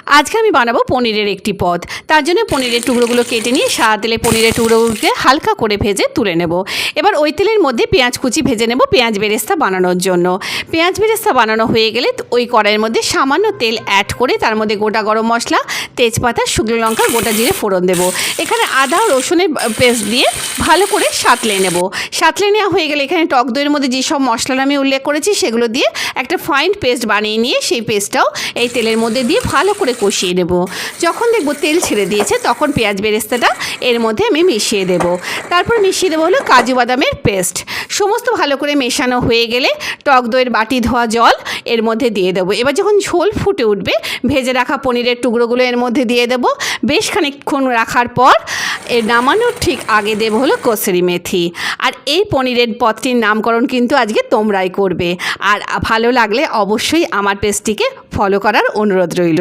আজকে আমি বানাবো পনিরের একটি পদ। তার জন্য পনিরের টুকরোগুলো কেটে নিয়ে সাদা তেলে পনিরের টুকরোগুলোকে হালকা করে ভেজে তুলে নেব। এবার ওই তেলের মধ্যে পেঁয়াজ কুচি ভেজে নেব পেঁয়াজ বেরেস্তা বানানোর জন্য। পেঁয়াজ বেরেস্তা বানানো হয়ে গেলে ওই কড়াইয়ের মধ্যে সামান্য তেল অ্যাড করে তার মধ্যে গোটা গরম মশলা, তেজপাতা, শুকনো লঙ্কা, গোটা জিরে ফোড়ন দেবো। এখানে আদা ও রসুনের পেস্ট দিয়ে ভালো করে সাঁতলে নেব। সাঁতলে নেওয়া হয়ে গেলে এখানে টক দইয়ের মধ্যে যেসব মশলা আমি উল্লেখ করেছি সেগুলো দিয়ে একটা ফাইন পেস্ট বানিয়ে নিয়ে সেই পেস্টটাও এই তেলের মধ্যে দিয়ে ভালো করে কষিয়ে নেব। যখন দেখব তেল ছেড়ে দিয়েছে তখন পেঁয়াজ বেরেস্তাটা এর মধ্যে আমি মিশিয়ে দেব। তারপর মিশিয়ে দেবো হলো কাজু বাদামের পেস্ট। সমস্ত ভালো করে মেশানো হয়ে গেলে টক দইয়ের বাটি ধোয়া জল এর মধ্যে দিয়ে দেবো। এবার যখন ঝোল ফুটে উঠবে ভেজে রাখা পনিরের টুকরোগুলো এর মধ্যে দিয়ে দেবো। বেশ খানিকক্ষণ রাখার পর এর নামানোর ঠিক আগে দেবো হলো কসুরি মেথি। আর এই পনিরের পদটির নামকরণ কিন্তু আজকে তোমরাই করবে। আর ভালো লাগলে অবশ্যই আমার পেজটিকে ফলো করার অনুরোধ রইল।